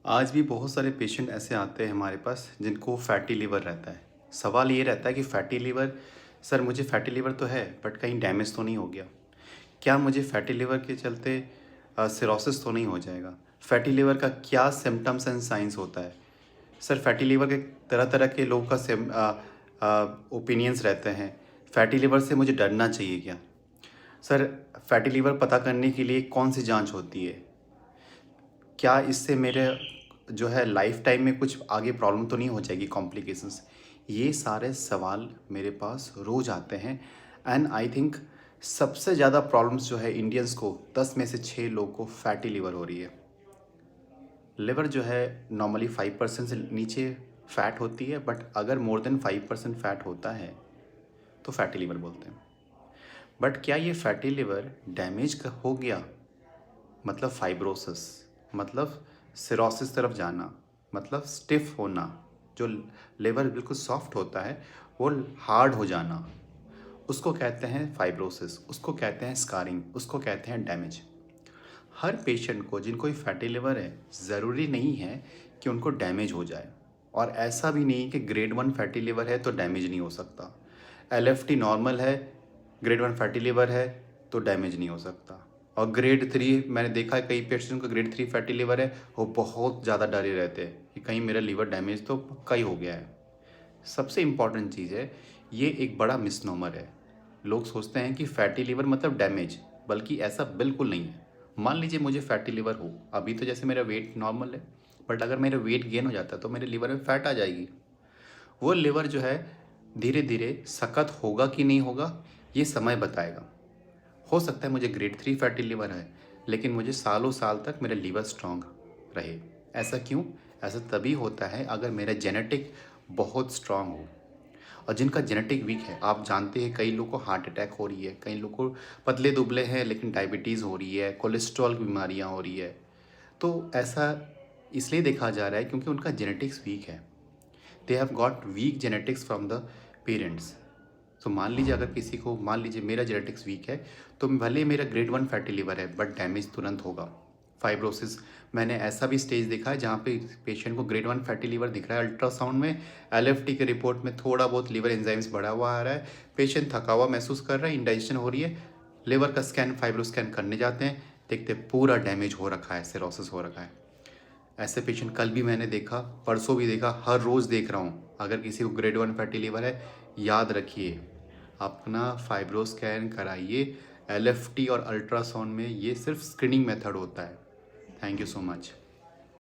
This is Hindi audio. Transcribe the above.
आज भी बहुत सारे पेशेंट ऐसे आते हैं हमारे पास जिनको फैटी लिवर रहता है। सवाल ये रहता है कि फैटी लिवर, सर मुझे फैटी लिवर तो है बट कहीं डैमेज तो नहीं हो गया? क्या मुझे फैटी लिवर के चलते सिरोसिस तो नहीं हो जाएगा? फैटी लिवर का क्या सिम्टम्स एंड साइंस होता है? सर फैटी लिवर के तरह तरह के लोगों का ओपिनियंस रहते हैं। फैटी लिवर से मुझे डरना चाहिए क्या? सर फैटी लिवर पता करने के लिए कौन सी जांच होती है? क्या इससे मेरे जो है लाइफ टाइम में कुछ आगे प्रॉब्लम तो नहीं हो जाएगी, कॉम्प्लिकेशंस? ये सारे सवाल मेरे पास रोज़ आते हैं। एंड आई थिंक सबसे ज़्यादा प्रॉब्लम्स जो है इंडियंस को 10 में से 6 लोग को फैटी लिवर हो रही है। लिवर जो है नॉर्मली 5% से नीचे फैट होती है, बट अगर मोर देन 5% फैट होता है तो फैटी लिवर बोलते हैं। बट क्या ये फैटी लिवर डैमेज हो गया मतलब फाइब्रोसिस, मतलब सिरोसिस तरफ जाना, मतलब स्टिफ होना, जो लिवर बिल्कुल सॉफ्ट होता है वो हार्ड हो जाना, उसको कहते हैं फाइब्रोसिस, उसको कहते हैं स्कारिंग, उसको कहते हैं डैमेज। हर पेशेंट को जिनको फैटी लिवर है ज़रूरी नहीं है कि उनको डैमेज हो जाए, और ऐसा भी नहीं कि ग्रेड 1 फैटी लिवर है तो डैमेज नहीं हो सकता। LFT नॉर्मल है, ग्रेड 1 फैटी लिवर है तो डैमेज नहीं हो सकता। और ग्रेड 3 मैंने देखा है कई पेशेंट का ग्रेड 3 फैटी लिवर है, वो बहुत ज़्यादा डरे रहते हैं कि कहीं मेरा लिवर डैमेज तो पक्का ही हो गया है। सबसे इम्पॉर्टेंट चीज़ है, ये एक बड़ा मिसनोमर है। लोग सोचते हैं कि फैटी लिवर मतलब डैमेज, बल्कि ऐसा बिल्कुल नहीं है। मान लीजिए मुझे फैटी लिवर हो, अभी तो जैसे मेरा वेट नॉर्मल है, बट अगर मेरा वेट गेन हो जाता है तो मेरे लिवर में फैट आ जाएगी। वो लिवर जो है धीरे धीरे सख्त होगा कि नहीं होगा, ये समय बताएगा। हो सकता है मुझे ग्रेड 3 फैटी लिवर है, लेकिन मुझे सालों साल तक मेरा लीवर स्ट्रांग रहे। ऐसा क्यों? ऐसा तभी होता है अगर मेरा जेनेटिक बहुत स्ट्रांग हो। और जिनका जेनेटिक वीक है, आप जानते हैं कई लोगों को हार्ट अटैक हो रही है, कई लोगों को पतले दुबले हैं लेकिन डायबिटीज़ हो रही है, कोलेस्ट्रॉल की बीमारियाँ हो रही है। तो ऐसा इसलिए देखा जा रहा है क्योंकि उनका जेनेटिक्स वीक है। They have got weak genetics from the parents. तो मान लीजिए अगर किसी को, मान लीजिए मेरा जेनेटिक्स वीक है, तो भले मेरा ग्रेड 1 फैटी लिवर है बट डैमेज तुरंत होगा। फाइब्रोसिस, मैंने ऐसा भी स्टेज देखा है जहाँ पे पेशेंट को ग्रेड 1 फैटी लिवर दिख रहा है, अल्ट्रासाउंड में LFT के रिपोर्ट में थोड़ा बहुत लिवर एंजाइम्स बढ़ा हुआ आ रहा है, पेशेंट थका हुआ महसूस कर रहा है, इंडाइजेशन हो रही है, लिवर का स्कैन, फाइब्रो स्कैन करने जाते हैं, देखते पूरा डैमेज हो रखा है, सिरोसिस हो रखा है। ऐसे पेशेंट कल भी मैंने देखा, परसों भी देखा, हर रोज़ देख रहा हूँ। अगर किसी को ग्रेड 1 फैटी लिवर है, याद रखिए अपना फाइब्रो स्कैन कराइए। LFT और अल्ट्रासाउंड में ये सिर्फ स्क्रीनिंग मेथड होता है। Thank you so much.